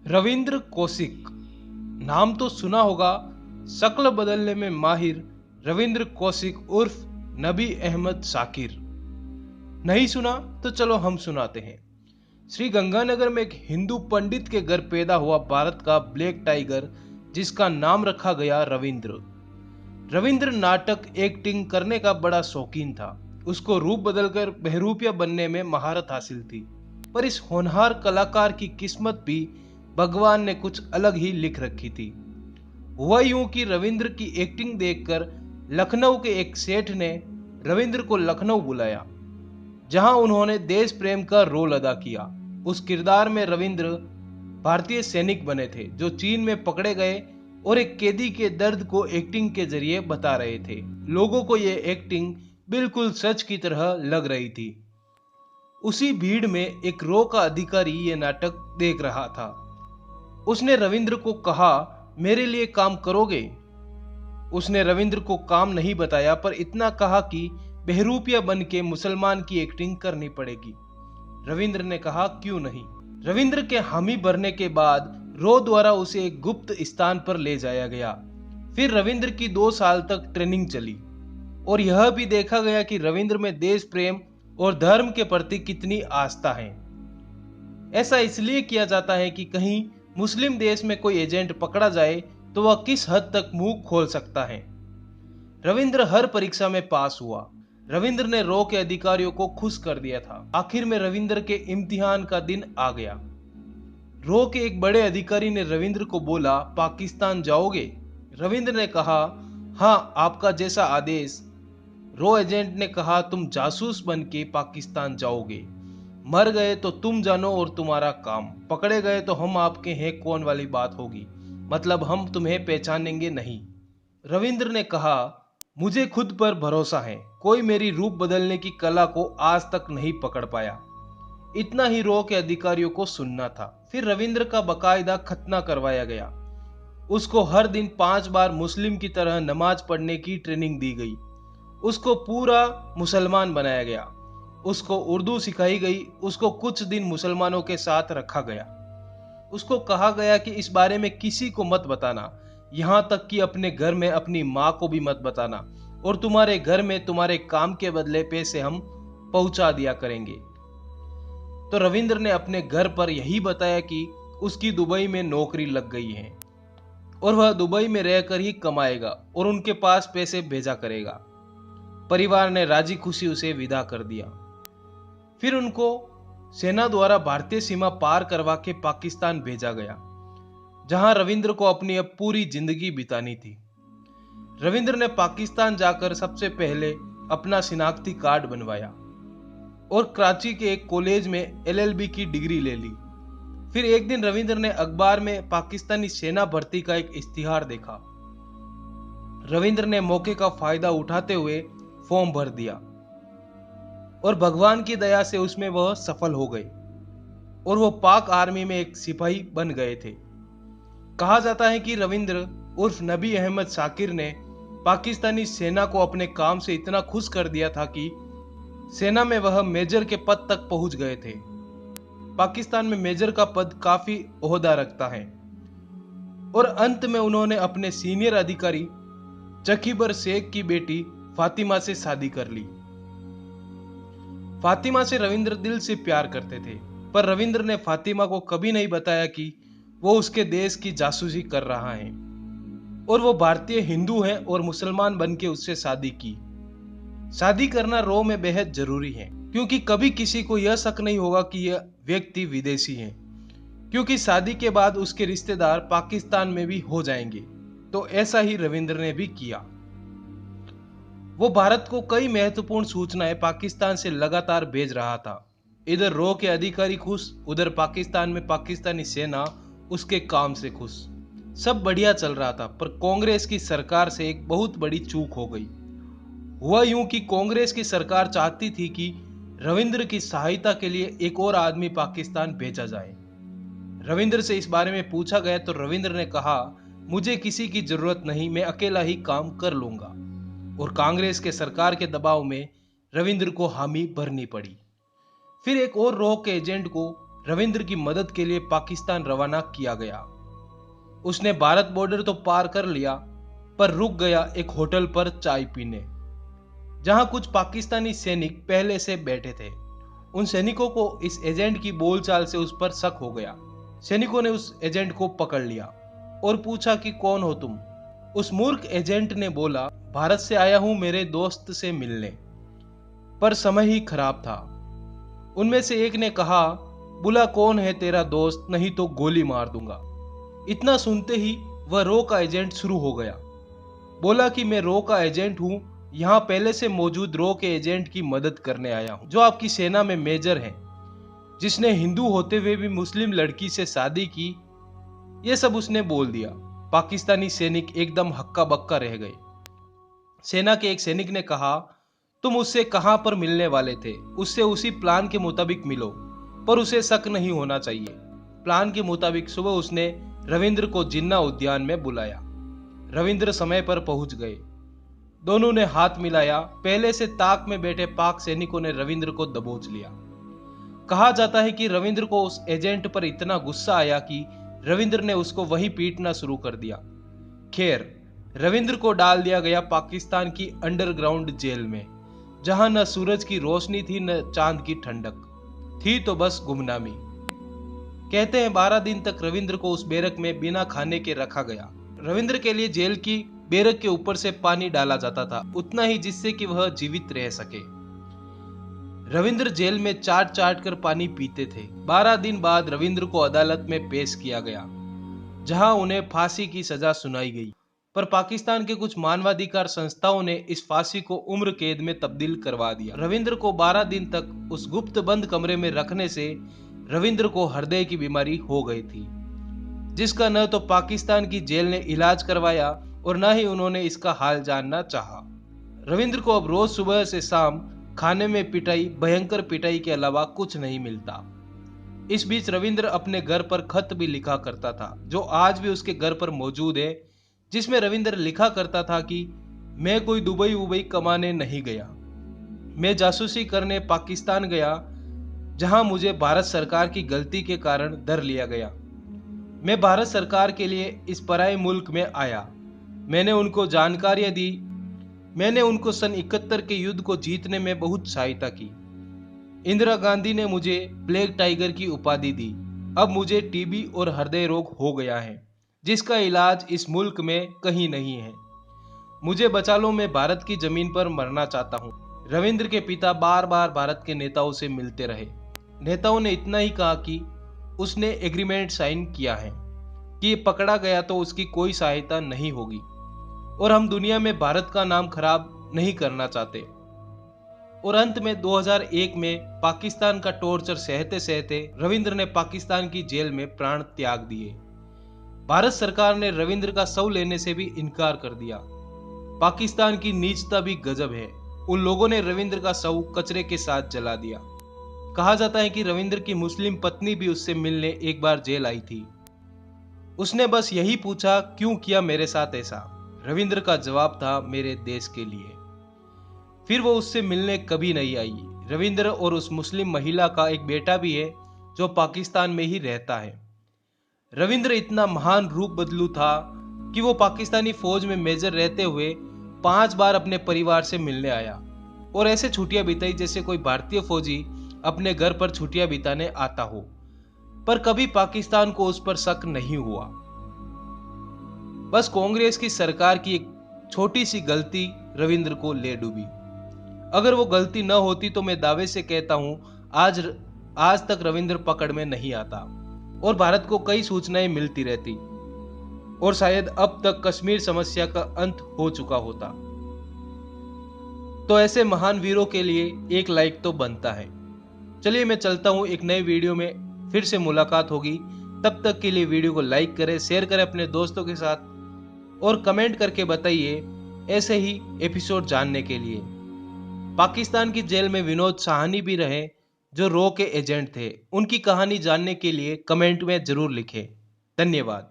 रविंद्र कौशिक नाम तो सुना होगा। शक्ल बदलने में माहिर रविंद्र कौशिक उर्फ नबी अहमद शाकिर। नहीं सुना तो चलो हम सुनाते हैं। श्री गंगानगर में एक हिंदू पंडित के घर पैदा हुआ भारत का ब्लैक टाइगर, जिसका नाम रखा गया रविंद्र। रविंद्र नाटक एक्टिंग करने का बड़ा शौकीन था। उसको रूप बदलकर बहरूपिया बनने में महारत हासिल थी। पर इस होनहार कलाकार की किस्मत भी भगवान ने कुछ अलग ही लिख रखी थी। हुआ यूं कि रविंद्र की एक्टिंग देखकर लखनऊ के एक सेठ ने रविंद्र को लखनऊ बुलाया, जहां उन्होंने देश प्रेम का रोल अदा किया। उस किरदार में रविंद्र भारतीय सैनिक बने थे जो चीन में पकड़े गए और एक कैदी के दर्द को एक्टिंग के जरिए बता रहे थे। लोगों को यह एक्टिंग बिल्कुल सच की तरह लग रही थी। उसी भीड़ में एक रो का अधिकारी ये नाटक देख रहा था। उसने रविंद्र को कहा, मेरे लिए काम करोगे? उसने रविंद्र को काम नहीं बताया, पर इतना कहा कि बहरूपिया बन के मुसलमान की एक्टिंग करनी पड़ेगी। रविंद्र ने कहा, क्यों नहीं। रविंद्र के हामी भरने के बाद रो द्वारा उसे एक गुप्त स्थान पर ले जाया गया। फिर रविंद्र की 2 साल तक ट्रेनिंग चली और यह भी देखा गया कि रविंद्र में देश प्रेम और धर्म के प्रति कितनी आस्था है। ऐसा इसलिए किया जाता है कि कहीं मुस्लिम देश में कोई एजेंट पकड़ा जाए तो वह किस हद तक मुंह खोल सकता है। रविंद्र हर परीक्षा में पास हुआ। रविंद्र ने रो के अधिकारियों को खुश कर दिया था। आखिर में रविंद्र के इम्तिहान का दिन आ गया। रो के एक बड़े अधिकारी ने रविंद्र को बोला, पाकिस्तान जाओगे? रविंद्र ने कहा, हाँ, आपका जैसा आदेश। रो एजेंट ने कहा, तुम जासूस बन के पाकिस्तान जाओगे। मर गए तो तुम जानो और तुम्हारा काम, पकड़े गए तो हम आपके हैं कौन वाली बात होगी, मतलब हम तुम्हें पहचानेंगे नहीं। रविंद्र ने कहा, मुझे खुद पर भरोसा है, कोई मेरी रूप बदलने की कला को आज तक नहीं पकड़ पाया। इतना ही रो के अधिकारियों को सुनना था। फिर रविंद्र का बकायदा खतना करवाया गया। उसको हर दिन 5 बार मुस्लिम की तरह नमाज पढ़ने की ट्रेनिंग दी गई। उसको पूरा मुसलमान बनाया गया। उसको उर्दू सिखाई गई। उसको कुछ दिन मुसलमानों के साथ रखा गया। उसको कहा गया कि इस बारे में किसी को मत बताना, यहां तक कि अपने घर में अपनी मां को भी मत बताना, और तुम्हारे घर में तुम्हारे काम के बदले पैसे हम पहुंचा दिया करेंगे। तो रविंद्र ने अपने घर पर यही बताया कि उसकी दुबई में नौकरी लग गई है और वह दुबई में रहकर ही कमाएगा और उनके पास पैसे भेजा करेगा। परिवार ने राजी खुशी उसे विदा कर दिया। फिर उनको सेना द्वारा भारतीय सीमा पार करवा के पाकिस्तान भेजा गया, जहां रविंद्र को अपनी अब पूरी जिंदगी बितानी थी। रविंद्र ने पाकिस्तान जाकर सबसे पहले अपना शिनाख्ती कार्ड बनवाया और कराची के एक कॉलेज में LLB की डिग्री ले ली। फिर एक दिन रविंद्र ने अखबार में पाकिस्तानी सेना भर्ती का एक इश्तिहार देखा। रविंद्र ने मौके का फायदा उठाते हुए फॉर्म भर दिया और भगवान की दया से उसमें वह सफल हो गए और वो पाक आर्मी में एक सिपाही बन गए थे। कहा जाता है कि रविंद्र उर्फ नबी अहमद शाकिर ने पाकिस्तानी सेना को अपने काम से इतना खुश कर दिया था कि सेना में वह मेजर के पद तक पहुंच गए थे। पाकिस्तान में मेजर का पद काफी ओहदा रखता है। और अंत में उन्होंने अपने सीनियर अधिकारी जकीबर शेख की बेटी फातिमा से शादी कर ली। फातिमा से रविंद्र दिल से प्यार करते थे, पर रविंद्र ने फातिमा को कभी नहीं बताया कि वो उसके देश की जासूसी कर रहा है और वो भारतीय हिंदू है और मुसलमान बन के उससे शादी की। शादी करना रो में बेहद जरूरी है, क्योंकि कभी किसी को यह शक नहीं होगा कि यह व्यक्ति विदेशी है, क्योंकि शादी के बाद उसके रिश्तेदार पाकिस्तान में भी हो जाएंगे। तो ऐसा ही रविंद्र ने भी किया। वो भारत को कई महत्वपूर्ण सूचनाएं पाकिस्तान से लगातार भेज रहा था। इधर रो के अधिकारी खुश, उधर पाकिस्तान में पाकिस्तानी सेना उसके काम से खुश। सब बढ़िया चल रहा था, पर कांग्रेस की सरकार से एक बहुत बड़ी चूक हो गई। हुआ यूं कि कांग्रेस की सरकार चाहती थी कि रविंद्र की सहायता के लिए एक और आदमी पाकिस्तान भेजा जाए। रविंद्र से इस बारे में पूछा गया तो रविंद्र ने कहा, मुझे किसी की जरूरत नहीं, मैं अकेला ही काम कर लूंगा। और कांग्रेस के सरकार के दबाव में रविंद्र को हामी भरनी पड़ी। फिर एक और रो के एजेंट को रविंद्र की मदद के लिए पाकिस्तान रवाना किया गया। उसने भारत बॉर्डर तो पार कर लिया, पर रुक गया एक होटल पर चाय पीने, जहां कुछ पाकिस्तानी सैनिक पहले से बैठे थे। उन सैनिकों को इस एजेंट की बोलचाल से उस पर शक हो गया। सैनिकों ने उस एजेंट को पकड़ लिया और पूछा कि कौन हो तुम। उस मूर्ख एजेंट ने बोला, भारत से आया हूं मेरे दोस्त से मिलने। पर समय ही खराब था। उनमें से एक ने कहा, बुला कौन है तेरा दोस्त, नहीं तो गोली मार दूंगा। इतना सुनते ही वह रो का एजेंट शुरू हो गया। बोला कि मैं रो का एजेंट हूं, यहां पहले से मौजूद रो के एजेंट की मदद करने आया हूं, जो आपकी सेना में मेजर है, जिसने हिंदू होते हुए भी मुस्लिम लड़की से शादी की। यह सब उसने बोल दिया। पाकिस्तानी सैनिक एकदम हक्का बक्का रह गए। सेना के एक सैनिक ने कहा, तुम उससे कहां पर मिलने वाले थे? उससे उसी प्लान के मुताबिक मिलो, पर उसे शक नहीं होना चाहिए। प्लान के मुताबिक सुबह उसने रविंद्र को जिन्ना उद्यान में बुलाया। रविंद्र समय पर पहुंच गए। दोनों ने हाथ मिलाया। पहले से ताक में बैठे पाक सैनिकों ने रविंद्र को दबोच लिया। कहा जाता है कि रविंद्र को उस एजेंट पर इतना गुस्सा आया कि रविंद्र ने उसको वहीं पीटना शुरू कर दिया। खैर, रविंद्र को डाल दिया गया पाकिस्तान की अंडरग्राउंड जेल में, जहां न सूरज की रोशनी थी न चांद की ठंडक थी, तो बस गुमनामी। कहते हैं 12 दिन तक रविंद्र को उस बैरक में बिना खाने के रखा गया। रविंद्र के लिए जेल की बैरक के ऊपर से पानी डाला जाता था, उतना ही जिससे कि वह जीवित रह सके। रविंद्र जेल में चाट चाट कर पानी पीते थे। 12 दिन बाद रविंद्र को अदालत में पेश किया गया, जहां उन्हें फांसी की सजा सुनाई गई। पर पाकिस्तान के कुछ मानवाधिकार संस्थाओं ने इस फांसी को उम्र कैद में तब्दील करवा दिया। रविंद्र को 12 दिन तक उस गुप्त बंद कमरे में रखने से रविंद्र को हृदय की बीमारी हो गई थी, जिसका न तो पाकिस्तान की जेल ने इलाज करवाया और न ही उन्होंने इसका हाल जानना चाहा। रविंद्र को अब रोज सुबह से शाम खाने में पिटाई, भयंकर पिटाई के अलावा कुछ नहीं मिलता। इस बीच रविंद्र अपने घर पर खत भी लिखा करता था, जो आज भी उसके घर पर मौजूद है, जिसमें रविंद्र लिखा करता था कि मैं कोई दुबई उबई कमाने नहीं गया, मैं जासूसी करने पाकिस्तान गया, जहां मुझे भारत सरकार की गलती के कारण धर लिया गया। मैं भारत सरकार के लिए इस पराये मुल्क में आया। मैंने उनको जानकारियां दी। मैंने उनको सन 71 के युद्ध को जीतने में बहुत सहायता की। इंदिरा गांधी ने मुझे प्लेग टाइगर की उपाधि दी। अब मुझे टीबी और हृदय रोग हो गया है, जिसका इलाज इस मुल्क में कहीं नहीं है। मुझे बचा लो, मैं भारत की जमीन पर मरना चाहता हूँ। रविंद्र के पिता बार बार भारत के नेताओं से मिलते रहे। नेताओं ने इतना ही कहा कि उसने एग्रीमेंट साइन किया है कि पकड़ा गया तो उसकी कोई सहायता नहीं होगी, और हम दुनिया में भारत का नाम खराब नहीं करना चाहते। और अंत में 2001 में पाकिस्तान का टॉर्चर सहते सहते रविंद्र ने पाकिस्तान की जेल में प्राण त्याग दिए। भारत सरकार ने रविंद्र का शव लेने से भी इनकार कर दिया। पाकिस्तान की नीचता भी गजब है। उन लोगों ने रविंद्र का शव कचरे के साथ जला दिया। कहा जाता है कि रविंद्र की मुस्लिम पत्नी भी उससे मिलने एक बार जेल आई थी। उसने बस यही पूछा, क्यों किया मेरे साथ ऐसा? रविंद्र का जवाब था, मेरे देश के लिए। फिर वो उससे मिलने कभी नहीं आई। रविंद्र और उस मुस्लिम महिला का एक बेटा भी है, जो पाकिस्तान में ही रहता है। रविंद्र इतना महान रूप बदलू था कि वो पाकिस्तानी फौज में मेजर रहते हुए 5 बार अपने परिवार से मिलने आया और ऐसे छुट्टियां बिताई जैसे कोई भारतीय फौजी अपने घर पर छुट्टियां बिताने आता हो। पर कभी पाकिस्तान को उस पर शक नहीं हुआ। बस कांग्रेस की सरकार की एक छोटी सी गलती रविंद्र को ले डूबी। अगर वो गलती न होती तो मैं दावे से कहता हूं आज तक रविंद्र पकड़ में नहीं आता और भारत को कई सूचनाएं मिलती रहती और शायद अब तक कश्मीर समस्या का अंत हो चुका होता। तो ऐसे महान वीरों के लिए एक लाइक तो बनता है। चलिए मैं चलता हूं, एक नए वीडियो में फिर से मुलाकात होगी। तब तक के लिए वीडियो को लाइक करें, शेयर करें अपने दोस्तों के साथ और कमेंट करके बताइए ऐसे ही एपिसोड जानने के लिए। पाकिस्तान की जेल में विनोद साहनी भी रहे, जो रो के एजेंट थे। उनकी कहानी जानने के लिए कमेंट में जरूर लिखें। धन्यवाद।